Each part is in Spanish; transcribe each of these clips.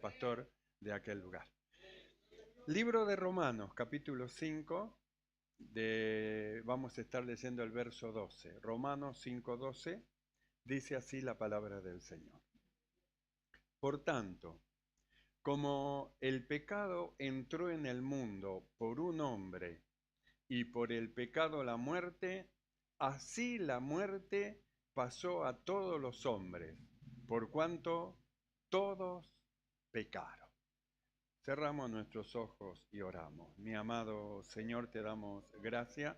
pastor de aquel lugar. Libro de Romanos, capítulo 5, vamos a estar leyendo el verso 12. Romanos 5:12, dice así la palabra del Señor. Por tanto, como el pecado entró en el mundo por un hombre y por el pecado la muerte, así la muerte pasó a todos los hombres, por cuanto todos pecaron. Cerramos nuestros ojos y oramos. Mi amado Señor, te damos gracias.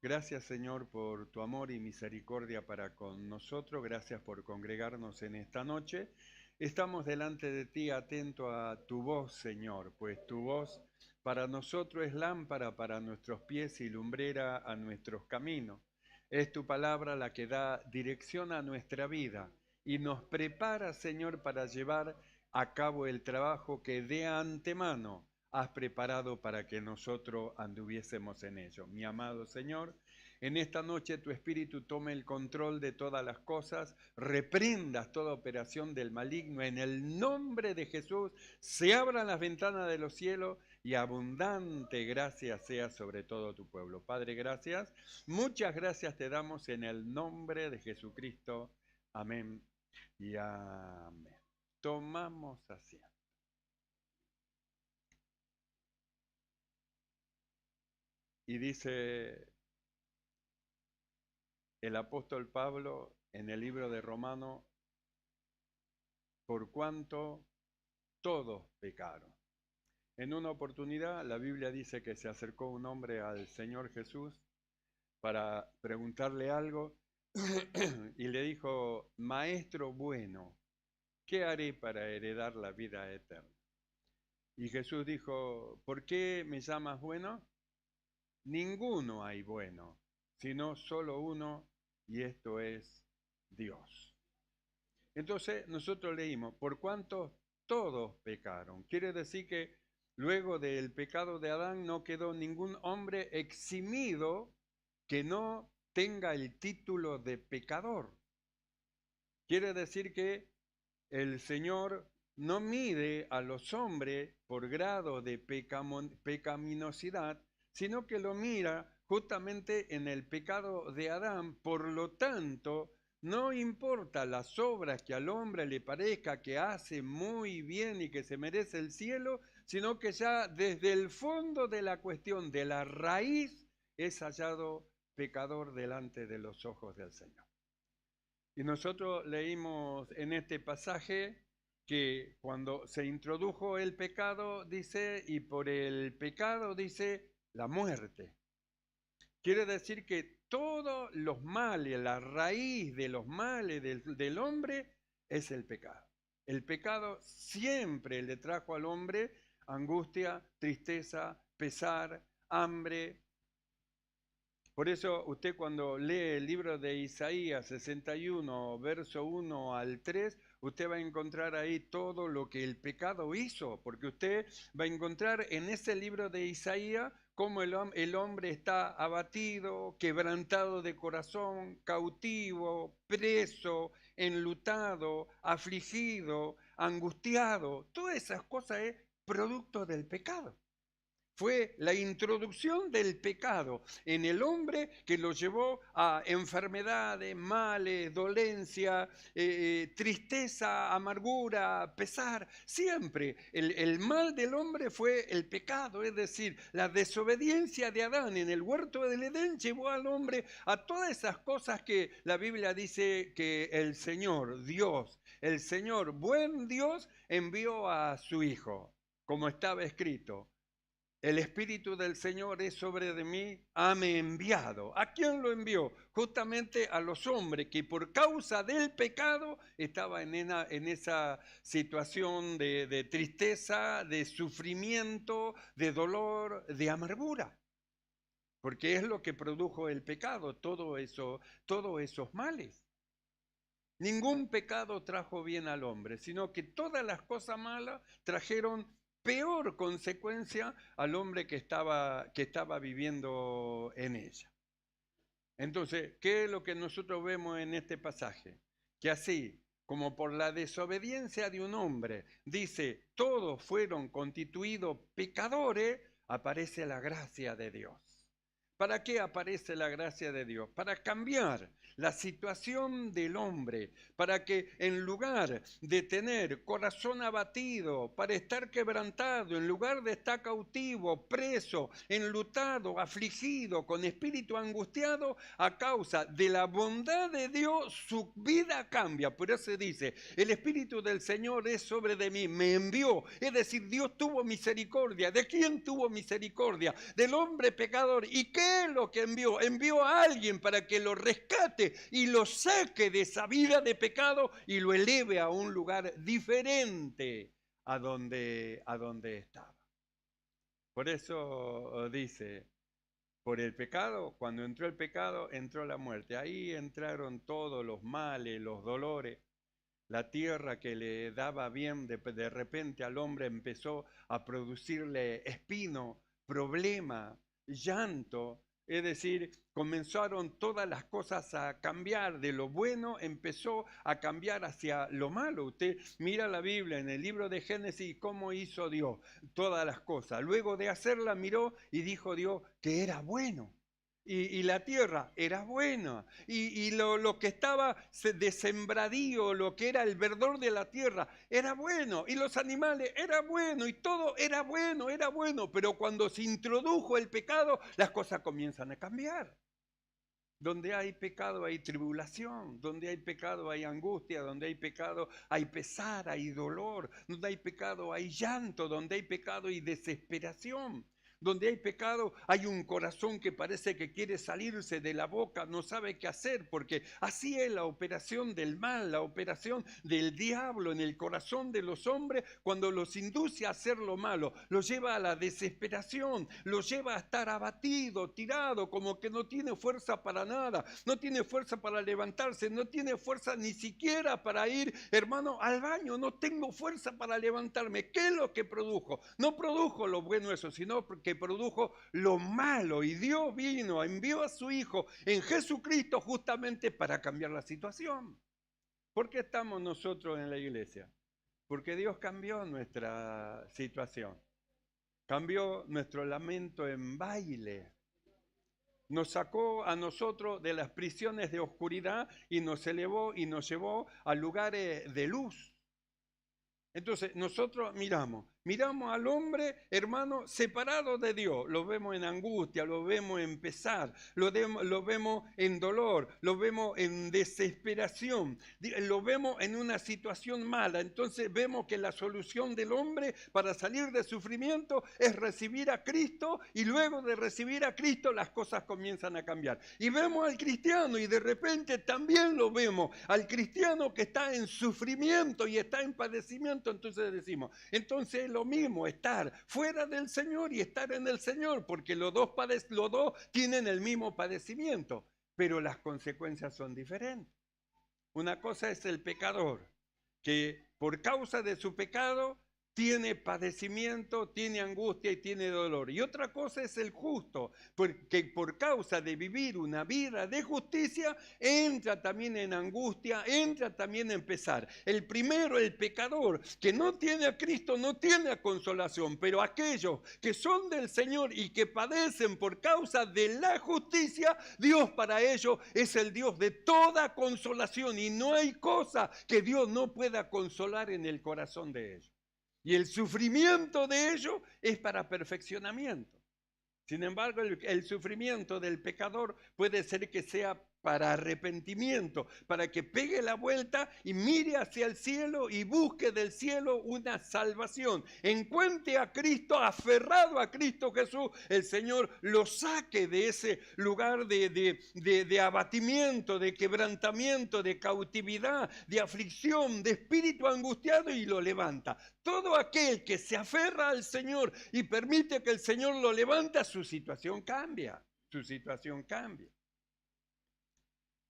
Gracias, Señor, por tu amor y misericordia para con nosotros. Gracias por congregarnos en esta noche. Estamos delante de ti atentos a tu voz, Señor, pues tu voz para nosotros es lámpara para nuestros pies y lumbrera a nuestros caminos. Es tu palabra la que da dirección a nuestra vida y nos prepara, Señor, para llevar a cabo el trabajo que de antemano has preparado para que nosotros anduviésemos en ello. Mi amado Señor, en esta noche tu Espíritu tome el control de todas las cosas, reprendas toda operación del maligno, en el nombre de Jesús, se abran las ventanas de los cielos y abundante gracia sea sobre todo tu pueblo. Padre, gracias, muchas gracias te damos en el nombre de Jesucristo. Amén y amén. Tomamos asiento. Y dice el apóstol Pablo en el libro de Romanos, por cuanto todos pecaron. En una oportunidad la Biblia dice que se acercó un hombre al Señor Jesús para preguntarle algo y le dijo: Maestro bueno, ¿qué haré para heredar la vida eterna? Y Jesús dijo: ¿por qué me llamas bueno? Ninguno hay bueno, sino solo uno, y esto es Dios. Entonces nosotros leímos, por cuanto todos pecaron. Quiere decir que luego del pecado de Adán no quedó ningún hombre eximido que no tenga el título de pecador. Quiere decir que el Señor no mide a los hombres por grado de pecaminosidad, sino que lo mira justamente en el pecado de Adán. Por lo tanto, no importa las obras que al hombre le parezca que hace muy bien y que se merece el cielo, sino que ya desde el fondo de la cuestión, de la raíz, es hallado pecador delante de los ojos del Señor. Y nosotros leímos en este pasaje que cuando se introdujo el pecado, dice, y por el pecado, dice, la muerte. Quiere decir que todos los males, la raíz de los males del hombre es el pecado. El pecado siempre le trajo al hombre angustia, tristeza, pesar, hambre. Por eso usted cuando lee el libro de Isaías 61, verso 1 al 3, usted va a encontrar ahí todo lo que el pecado hizo, porque usted va a encontrar en ese libro de Isaías cómo el hombre está abatido, quebrantado de corazón, cautivo, preso, enlutado, afligido, angustiado. Todas esas cosas es producto del pecado. Fue la introducción del pecado en el hombre que lo llevó a enfermedades, males, dolencia, tristeza, amargura, pesar. Siempre el mal del hombre fue el pecado, es decir, la desobediencia de Adán en el huerto del Edén llevó al hombre a todas esas cosas que la Biblia dice que el Señor, Dios, el Señor, buen Dios, envió a su Hijo, como estaba escrito. El Espíritu del Señor es sobre de mí, hame enviado. ¿A quién lo envió? Justamente a los hombres que por causa del pecado estaban en esa situación de tristeza, de sufrimiento, de dolor, de amargura. Porque es lo que produjo el pecado, todos esos males. Ningún pecado trajo bien al hombre, sino que todas las cosas malas trajeron peor consecuencia al hombre que estaba viviendo en ella. Entonces, ¿qué es lo que nosotros vemos en este pasaje? Que así como por la desobediencia de un hombre, dice, todos fueron constituidos pecadores, aparece la gracia de Dios. ¿Para qué aparece la gracia de Dios? Para cambiar la situación del hombre, para que en lugar de tener corazón abatido, para estar quebrantado, en lugar de estar cautivo, preso, enlutado, afligido, con espíritu angustiado, a causa de la bondad de Dios, su vida cambia. Por eso dice, el Espíritu del Señor es sobre de mí, me envió. Es decir, Dios tuvo misericordia. ¿De quién tuvo misericordia? Del hombre pecador. ¿Y qué es lo que envió? Envió a alguien para que lo rescate y lo saque de esa vida de pecado y lo eleve a un lugar diferente a donde estaba. Por eso dice, por el pecado, cuando entró el pecado, entró la muerte. Ahí entraron todos los males, los dolores. La tierra que le daba bien, de repente al hombre empezó a producirle espino, problema, llanto. Es decir, comenzaron todas las cosas a cambiar. De lo bueno empezó a cambiar hacia lo malo. Usted mira la Biblia en el libro de Génesis, cómo hizo Dios todas las cosas. Luego de hacerla miró y dijo Dios que era bueno. Y la tierra era buena, y lo que estaba de sembradío, lo que era el verdor de la tierra, era bueno, y los animales era bueno, y todo era bueno, pero cuando se introdujo el pecado, las cosas comienzan a cambiar. Donde hay pecado hay tribulación, donde hay pecado hay angustia, donde hay pecado hay pesar, hay dolor, donde hay pecado hay llanto, donde hay pecado hay desesperación. Donde hay pecado hay un corazón que parece que quiere salirse de la boca, no sabe qué hacer, porque así es la operación del mal, la operación del diablo en el corazón de los hombres cuando los induce a hacer lo malo, los lleva a la desesperación, los lleva a estar abatido, tirado, como que no tiene fuerza para nada, no tiene fuerza para levantarse, no tiene fuerza ni siquiera para ir, hermano, al baño, no tengo fuerza para levantarme. ¿Qué es lo que produjo? No produjo lo bueno eso, sino que produjo lo malo, y Dios vino, envió a su Hijo en Jesucristo justamente para cambiar la situación. ¿Por qué estamos nosotros en la iglesia? Porque Dios cambió nuestra situación, cambió nuestro lamento en baile, nos sacó a nosotros de las prisiones de oscuridad y nos elevó y nos llevó a lugares de luz. Entonces nosotros miramos al hombre, hermano, separado de Dios. Lo vemos en angustia, lo vemos en pesar, lo vemos en dolor, lo vemos en desesperación, lo vemos en una situación mala. Entonces vemos que la solución del hombre para salir de sufrimiento es recibir a Cristo, y luego de recibir a Cristo las cosas comienzan a cambiar. Y vemos al cristiano y de repente también lo vemos, al cristiano que está en sufrimiento y está en padecimiento. Entonces decimos, entonces es lo mismo estar fuera del Señor y estar en el Señor, porque los dos tienen el mismo padecimiento, pero las consecuencias son diferentes. Una cosa es el pecador, que por causa de su pecado tiene padecimiento, tiene angustia y tiene dolor. Y otra cosa es el justo, porque por causa de vivir una vida de justicia, entra también en angustia, entra también en pesar. El primero, el pecador, que no tiene a Cristo, no tiene a consolación, pero aquellos que son del Señor y que padecen por causa de la justicia, Dios para ellos es el Dios de toda consolación, y no hay cosa que Dios no pueda consolar en el corazón de ellos. Y el sufrimiento de ellos es para perfeccionamiento. Sin embargo, el sufrimiento del pecador puede ser que sea para arrepentimiento, para que pegue la vuelta y mire hacia el cielo y busque del cielo una salvación. Encuentre a Cristo, aferrado a Cristo Jesús, el Señor lo saque de ese lugar de abatimiento, de quebrantamiento, de cautividad, de aflicción, de espíritu angustiado, y lo levanta. Todo aquel que se aferra al Señor y permite que el Señor lo levante, su situación cambia, su situación cambia.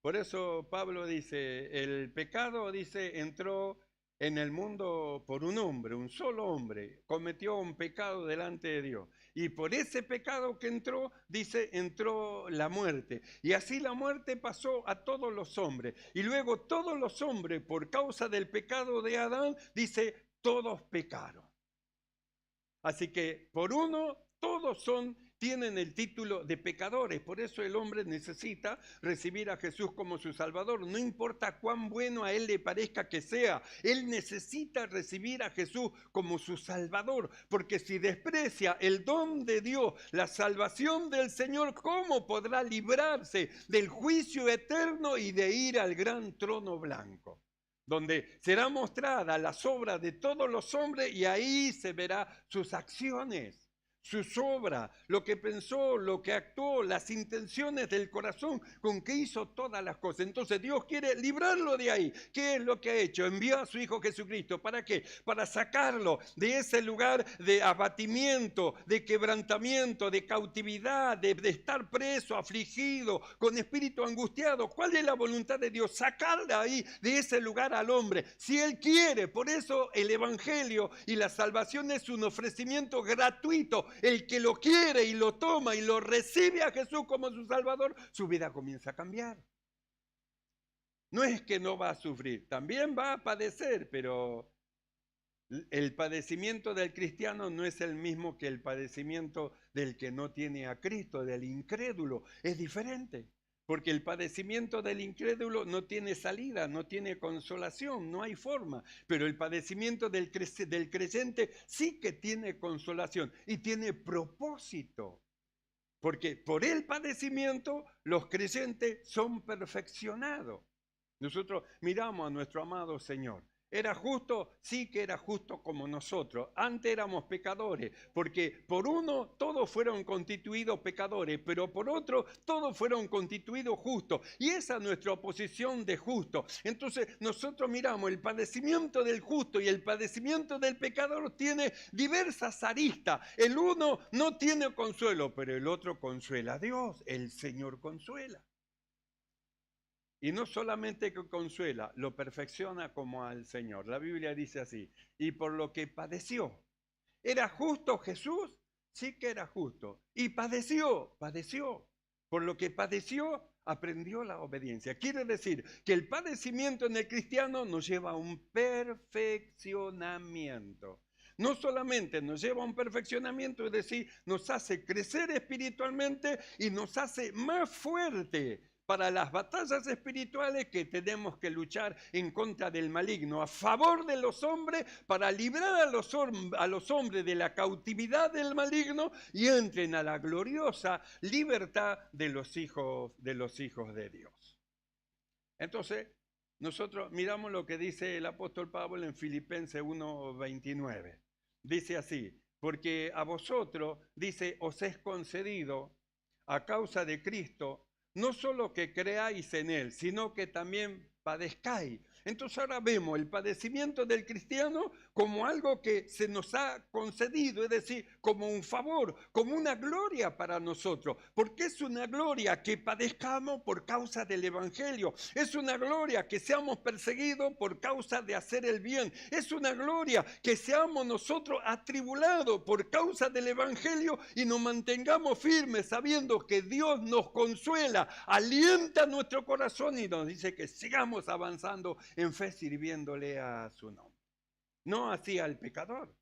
Por eso Pablo dice, el pecado, dice, entró en el mundo por un hombre, un solo hombre, cometió un pecado delante de Dios. Y por ese pecado que entró, dice, entró la muerte. Y así la muerte pasó a todos los hombres. Y luego todos los hombres, por causa del pecado de Adán, dice, todos pecaron. Así que por uno, todos tienen el título de pecadores. Por eso el hombre necesita recibir a Jesús como su Salvador. No importa cuán bueno a él le parezca que sea, él necesita recibir a Jesús como su Salvador. Porque si desprecia el don de Dios, la salvación del Señor, ¿cómo podrá librarse del juicio eterno y de ir al gran trono blanco? Donde será mostrada las obras de todos los hombres y ahí se verá sus acciones, sus obras, lo que pensó, lo que actuó, las intenciones del corazón con que hizo todas las cosas. Entonces Dios quiere librarlo de ahí. ¿Qué es lo que ha hecho? Envió a su Hijo Jesucristo. ¿Para qué? Para sacarlo de ese lugar de abatimiento, de quebrantamiento, de cautividad, de estar preso, afligido, con espíritu angustiado. ¿Cuál es la voluntad de Dios? Sacar de ahí, de ese lugar al hombre. Si Él quiere, por eso el Evangelio y la salvación es un ofrecimiento gratuito. El que lo quiere y lo toma y lo recibe a Jesús como su Salvador, su vida comienza a cambiar. No es que no va a sufrir, también va a padecer, pero el padecimiento del cristiano no es el mismo que el padecimiento del que no tiene a Cristo, del incrédulo. Es diferente. Porque el padecimiento del incrédulo no tiene salida, no tiene consolación, no hay forma. Pero el padecimiento del creyente sí que tiene consolación y tiene propósito. Porque por el padecimiento los creyentes son perfeccionados. Nosotros miramos a nuestro amado Señor. ¿Era justo? Sí que era justo como nosotros. Antes éramos pecadores, porque por uno todos fueron constituidos pecadores, pero por otro todos fueron constituidos justos. Y esa es nuestra oposición de justo. Entonces nosotros miramos el padecimiento del justo y el padecimiento del pecador tiene diversas aristas. El uno no tiene consuelo, pero el otro consuela a Dios. El Señor consuela. Y no solamente que consuela, lo perfecciona como al Señor. La Biblia dice así, y por lo que padeció. ¿Era justo Jesús? Sí que era justo. Y padeció. Por lo que padeció, aprendió la obediencia. Quiere decir que el padecimiento en el cristiano nos lleva a un perfeccionamiento. No solamente nos lleva a un perfeccionamiento, es decir, nos hace crecer espiritualmente y nos hace más fuerte para las batallas espirituales que tenemos que luchar en contra del maligno, a favor de los hombres, para librar a los hombres de la cautividad del maligno y entren a la gloriosa libertad de los hijos de Dios. Entonces, nosotros miramos lo que dice el apóstol Pablo en Filipenses 1:29. Dice así, porque a vosotros, dice, os es concedido a causa de Cristo, no solo que creáis en Él, sino que también padezcáis. Entonces ahora vemos el padecimiento del cristiano como algo que se nos ha concedido, es decir, como un favor, como una gloria para nosotros. Porque es una gloria que padezcamos por causa del Evangelio. Es una gloria que seamos perseguidos por causa de hacer el bien. Es una gloria que seamos nosotros atribulados por causa del Evangelio y nos mantengamos firmes sabiendo que Dios nos consuela, alienta nuestro corazón y nos dice que sigamos avanzando en fe sirviéndole a su nombre. No así al pecador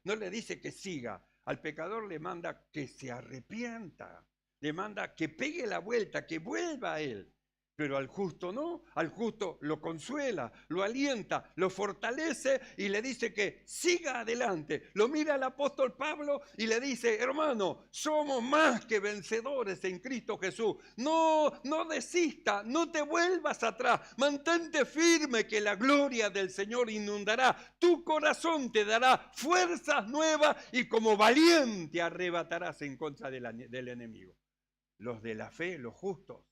no le dice que siga, al pecador le manda que se arrepienta, le manda que pegue la vuelta, que vuelva a él. Pero al justo no, al justo lo consuela, lo alienta, lo fortalece y le dice que siga adelante. Lo mira el apóstol Pablo y le dice, hermano, somos más que vencedores en Cristo Jesús. No desista, no te vuelvas atrás, mantente firme que la gloria del Señor inundará tu corazón, te dará fuerzas nuevas y como valiente arrebatarás en contra del enemigo. Los de la fe, los justos.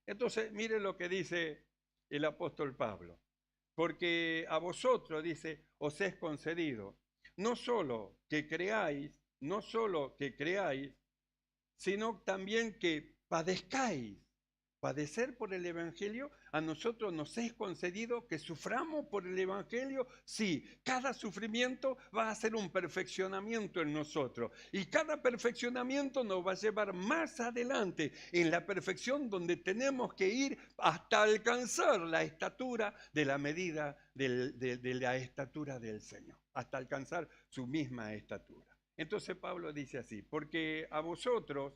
Entonces, mire lo que dice el apóstol Pablo. Porque a vosotros, dice, os es concedido, no solo que creáis, sino también que padezcáis padecer por el Evangelio, a nosotros nos es concedido que suframos por el Evangelio. Sí, cada sufrimiento va a ser un perfeccionamiento en nosotros y cada perfeccionamiento nos va a llevar más adelante en la perfección, donde tenemos que ir hasta alcanzar la estatura de la medida de la estatura del Señor, hasta alcanzar su misma estatura. Entonces Pablo dice así: porque a vosotros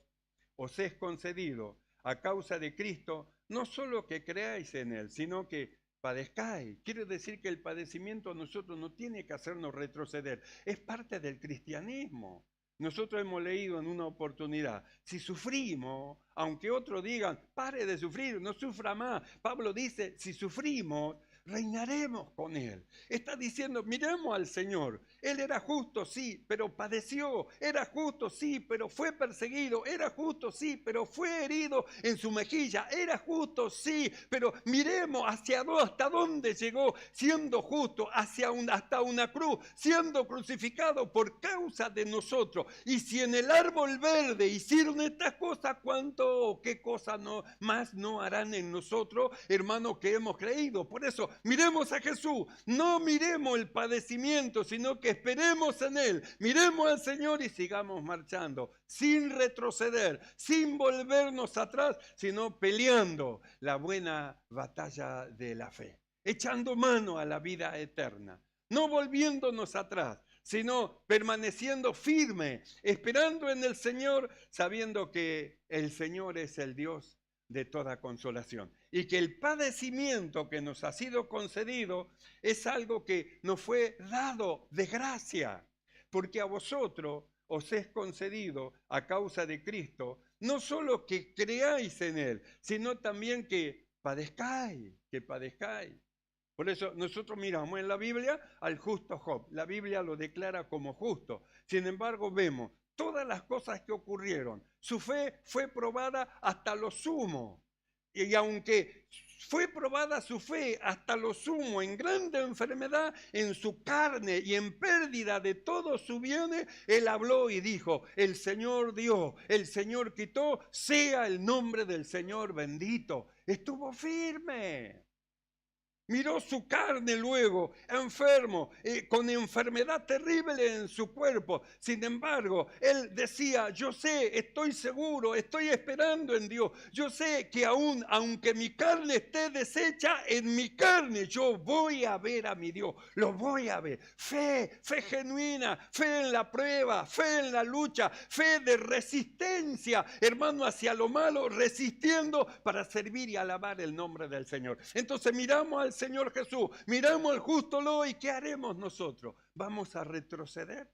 os es concedido a causa de Cristo, no solo que creáis en Él, sino que padezcáis. Quiere decir que el padecimiento a nosotros no tiene que hacernos retroceder, es parte del cristianismo. Nosotros hemos leído en una oportunidad: si sufrimos, aunque otros digan, pare de sufrir, no sufra más. Pablo dice, si sufrimos, reinaremos con Él. Está diciendo, miremos al Señor. Él era justo, sí, pero padeció. Era justo, sí, pero fue perseguido. Era justo, sí, pero fue herido en su mejilla. Era justo, sí, pero miremos hasta dónde llegó siendo justo, hasta una cruz, siendo crucificado por causa de nosotros. Y si en el árbol verde hicieron estas cosas, ¿cuánto, qué cosas más no harán en nosotros, hermanos, que hemos creído? Por eso, miremos a Jesús, no miremos el padecimiento, sino que esperemos en Él, miremos al Señor y sigamos marchando, sin retroceder, sin volvernos atrás, sino peleando la buena batalla de la fe, echando mano a la vida eterna, no volviéndonos atrás, sino permaneciendo firme, esperando en el Señor, sabiendo que el Señor es el Dios de toda consolación y que el padecimiento que nos ha sido concedido es algo que nos fue dado de gracia, porque a vosotros os es concedido a causa de Cristo, no solo que creáis en Él, sino también que padezcáis. Por eso nosotros miramos en la Biblia al justo Job. La Biblia lo declara como justo. Sin embargo, vemos todas las cosas que ocurrieron. Su fe fue probada hasta lo sumo. Y aunque fue probada su fe hasta lo sumo, en grande enfermedad, en su carne y en pérdida de todos sus bienes, él habló y dijo: el Señor dio, el Señor quitó, sea el nombre del Señor bendito. Estuvo firme. Miró su carne luego, enfermo, con enfermedad terrible en su cuerpo. Sin embargo, él decía: yo sé, estoy seguro, estoy esperando en Dios. Yo sé que aunque mi carne esté deshecha, en mi carne yo voy a ver a mi Dios. Lo voy a ver. Fe genuina, fe en la prueba, fe en la lucha, fe de resistencia, hermano, hacia lo malo, resistiendo para servir y alabar el nombre del Señor. Entonces miramos al Señor Jesús, miramos al justo lo, y ¿qué haremos nosotros? ¿Vamos a retroceder?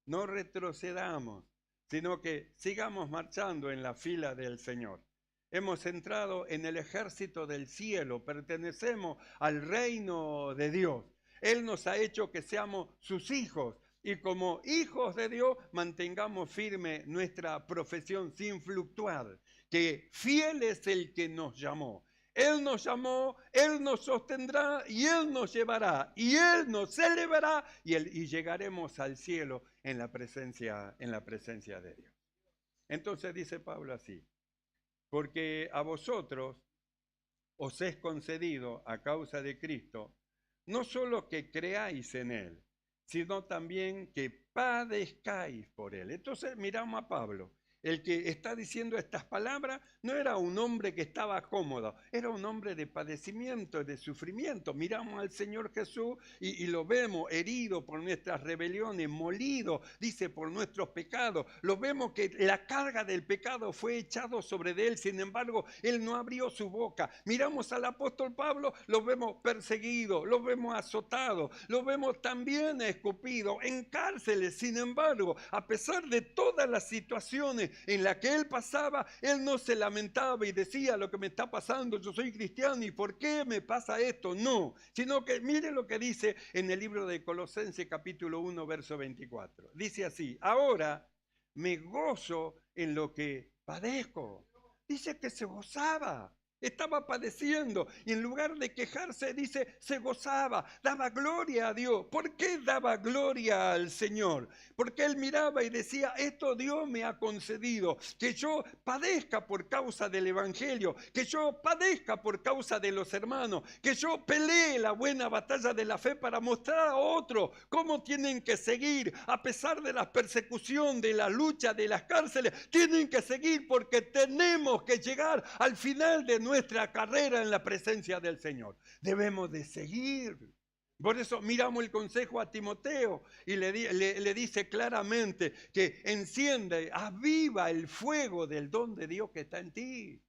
No retrocedamos, sino que sigamos marchando en la fila del Señor. Hemos entrado en el ejército del cielo, pertenecemos al reino de Dios. Él nos ha hecho que seamos sus hijos, y como hijos de Dios mantengamos firme nuestra profesión sin fluctuar, que fiel es el que nos llamó. Él nos llamó, Él nos sostendrá y Él nos llevará y Él nos elevará y llegaremos al cielo en la presencia de Dios. Entonces dice Pablo así: porque a vosotros os es concedido a causa de Cristo, no solo que creáis en Él, sino también que padezcáis por Él. Entonces miramos a Pablo. El que está diciendo estas palabras no era un hombre que estaba cómodo, era un hombre de padecimiento, de sufrimiento. Miramos al Señor Jesús y lo vemos herido por nuestras rebeliones, molido, dice, por nuestros pecados. Lo vemos que la carga del pecado fue echado sobre de él, sin embargo, él no abrió su boca. Miramos al apóstol Pablo, lo vemos perseguido, lo vemos azotado, lo vemos también escupido, en cárceles. Sin embargo, a pesar de todas las situaciones en la que él pasaba, él no se lamentaba y decía: lo que me está pasando, yo soy cristiano y ¿por qué me pasa esto? No, sino que mire lo que dice en el libro de Colosenses capítulo 1 verso 24. Dice así: ahora me gozo en lo que padezco. Dice que se gozaba. estaba padeciendo y en lugar de quejarse, dice, se gozaba, daba gloria a Dios. ¿Por qué daba gloria al Señor? Porque él miraba y decía, esto Dios me ha concedido, que yo padezca por causa del Evangelio, que yo padezca por causa de los hermanos, que yo pelee la buena batalla de la fe para mostrar a otros cómo tienen que seguir, a pesar de la persecución, de la lucha, de las cárceles, tienen que seguir porque tenemos que llegar al final de nuestra carrera en la presencia del Señor. Debemos de seguir. Por eso miramos el consejo a Timoteo y le dice claramente que enciende, aviva el fuego del don de Dios que está en ti.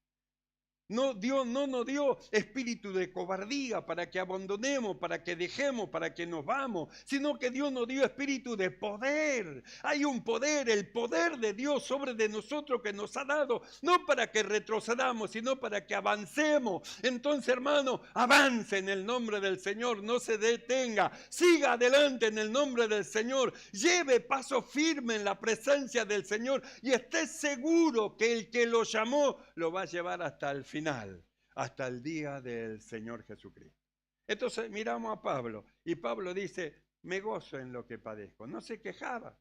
No, Dios no nos dio espíritu de cobardía para que abandonemos, para que dejemos, para que nos vamos, sino que Dios nos dio espíritu de poder. Hay un poder, el poder de Dios sobre de nosotros que nos ha dado, no para que retrocedamos, sino para que avancemos. Entonces, hermano, avance en el nombre del Señor, no se detenga, siga adelante en el nombre del Señor, lleve paso firme en la presencia del Señor y esté seguro que el que lo llamó lo va a llevar hasta el final, hasta el día del Señor Jesucristo. Entonces miramos a Pablo y Pablo dice, me gozo en lo que padezco. No se quejaba.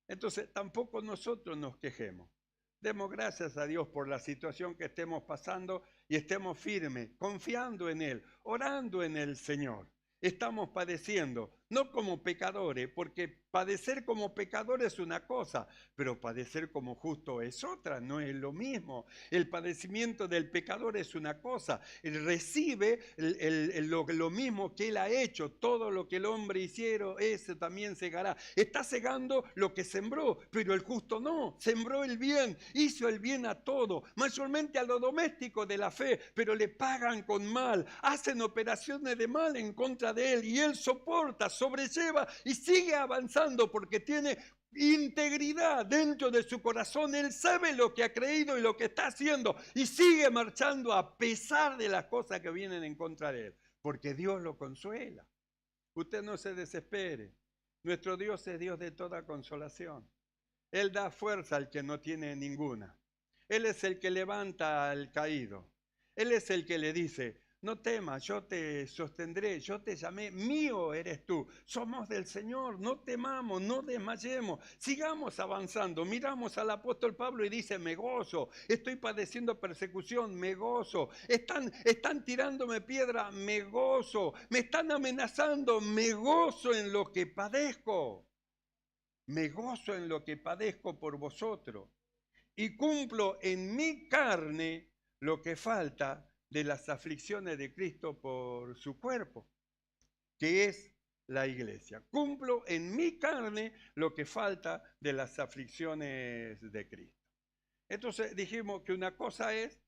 Entonces tampoco nosotros nos quejemos. Demos gracias a Dios por la situación que estemos pasando y estemos firmes, confiando en Él, orando en el Señor. Estamos padeciendo, no como pecadores, porque padecer como pecador es una cosa, pero padecer como justo es otra, no es lo mismo. El padecimiento del pecador es una cosa, él recibe lo mismo que él ha hecho, todo lo que el hombre hiciera, ese también segará. Está segando lo que sembró, pero el justo no, sembró el bien, hizo el bien a todo, mayormente a lo doméstico de la fe, pero le pagan con mal, hacen operaciones de mal en contra de él y él soporta, sobrelleva y sigue avanzando porque tiene integridad dentro de su corazón. Él sabe lo que ha creído y lo que está haciendo y sigue marchando a pesar de las cosas que vienen en contra de él, porque Dios lo consuela. Usted no se desespere. Nuestro Dios es Dios de toda consolación. Él da fuerza al que no tiene ninguna. Él es el que levanta al caído. Él es el que le dice, no temas, yo te sostendré, yo te llamé, mío eres tú. Somos del Señor, no temamos, no desmayemos, sigamos avanzando. Miramos al apóstol Pablo y dice, me gozo, estoy padeciendo persecución, me gozo. Están tirándome piedra, me gozo. Me están amenazando, me gozo en lo que padezco. Me gozo en lo que padezco por vosotros. Y cumplo en mi carne lo que falta de las aflicciones de Cristo por su cuerpo, que es la iglesia. Cumplo en mi carne lo que falta de las aflicciones de Cristo. Entonces dijimos que una cosa es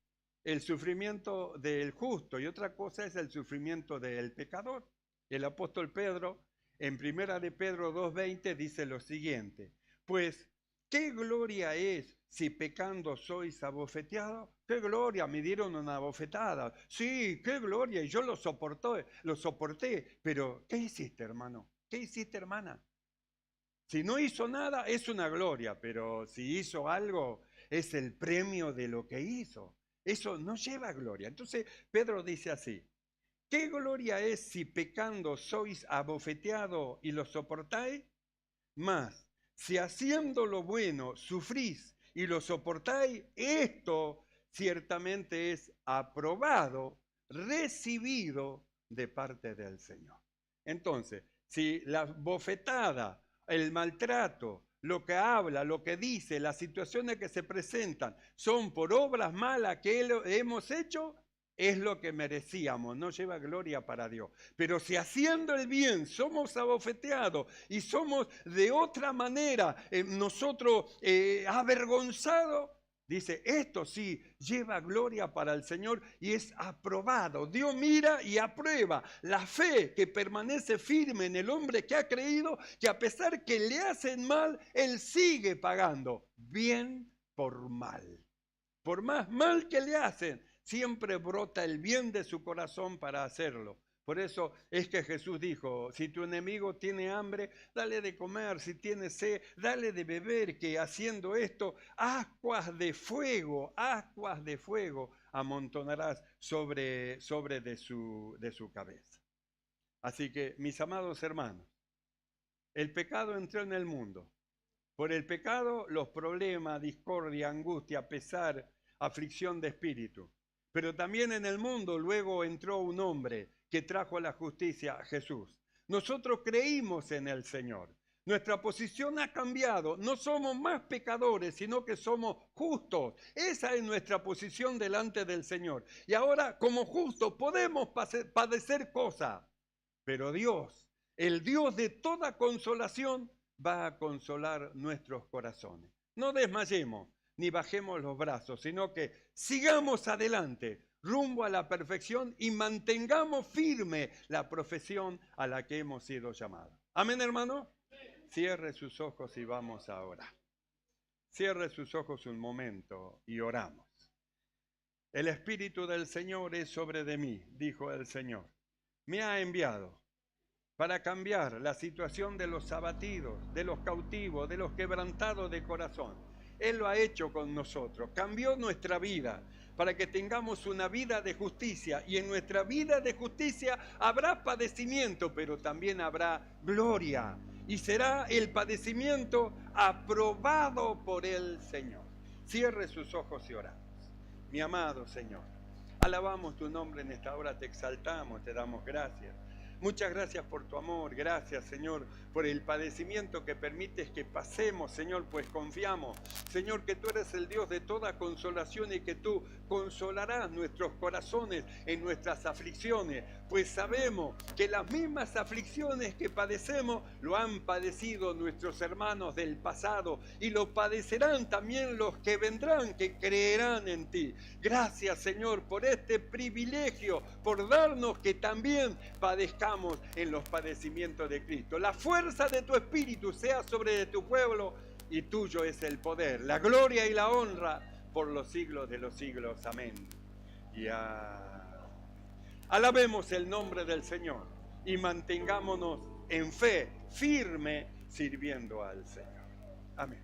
el sufrimiento del justo y otra cosa es el sufrimiento del pecador. El apóstol Pedro, en 1 de Pedro 2:20, dice lo siguiente, pues, ¿qué gloria es si pecando sois abofeteados? ¡Qué gloria! Me dieron una bofetada. Sí, qué gloria, y yo lo soporté. Pero, ¿qué hiciste, hermano? ¿Qué hiciste, hermana? Si no hizo nada, es una gloria, pero si hizo algo, es el premio de lo que hizo. Eso no lleva gloria. Entonces, Pedro dice así, ¿qué gloria es si pecando sois abofeteados y lo soportáis? Mas, si haciendo lo bueno sufrís y lo soportáis, esto ciertamente es aprobado, recibido de parte del Señor. Entonces, si la bofetada, el maltrato, lo que habla, lo que dice, las situaciones que se presentan son por obras malas que hemos hecho, es lo que merecíamos, no lleva gloria para Dios. Pero si haciendo el bien somos abofeteados y somos de otra manera nosotros avergonzados, dice, esto sí lleva gloria para el Señor y es aprobado. Dios mira y aprueba la fe que permanece firme en el hombre que ha creído, que a pesar que le hacen mal, él sigue pagando bien por mal. Por más mal que le hacen, siempre brota el bien de su corazón para hacerlo. Por eso es que Jesús dijo, si tu enemigo tiene hambre, dale de comer, si tiene sed, dale de beber, que haciendo esto, ascuas de fuego amontonarás sobre de su cabeza. Así que, mis amados hermanos, el pecado entró en el mundo. Por el pecado, los problemas, discordia, angustia, pesar, aflicción de espíritu. Pero también en el mundo luego entró un hombre que trajo la justicia, Jesús. Nosotros creímos en el Señor. Nuestra posición ha cambiado. No somos más pecadores, sino que somos justos. Esa es nuestra posición delante del Señor. Y ahora, como justos, podemos padecer cosas. Pero Dios, el Dios de toda consolación, va a consolar nuestros corazones. No desmayemos ni bajemos los brazos, sino que sigamos adelante, rumbo a la perfección y mantengamos firme la profesión a la que hemos sido llamados. Amén, hermano. Cierre sus ojos y vamos a orar. Cierre sus ojos un momento y oramos. El Espíritu del Señor es sobre de mí, dijo el Señor. Me ha enviado para cambiar la situación de los abatidos, de los cautivos, de los quebrantados de corazón. Él lo ha hecho con nosotros, cambió nuestra vida para que tengamos una vida de justicia, y en nuestra vida de justicia habrá padecimiento, pero también habrá gloria, y será el padecimiento aprobado por el Señor. Cierre sus ojos y oramos. Mi amado Señor, alabamos tu nombre en esta hora, te exaltamos, te damos gracias. Muchas gracias por tu amor, gracias Señor por el padecimiento que permites que pasemos, Señor, pues confiamos, Señor, que tú eres el Dios de toda consolación y que tú consolarás nuestros corazones en nuestras aflicciones, pues sabemos que las mismas aflicciones que padecemos lo han padecido nuestros hermanos del pasado y lo padecerán también los que vendrán, que creerán en ti. Gracias Señor por este privilegio, por darnos que también padezcamos en los padecimientos de Cristo. La fuerza de tu Espíritu sea sobre de tu pueblo, y tuyo es el poder, la gloria y la honra por los siglos de los siglos. Amén. Alabemos el nombre del Señor y mantengámonos en fe, firme, sirviendo al Señor. Amén.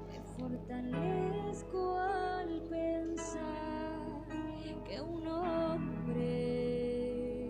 Me fortalezco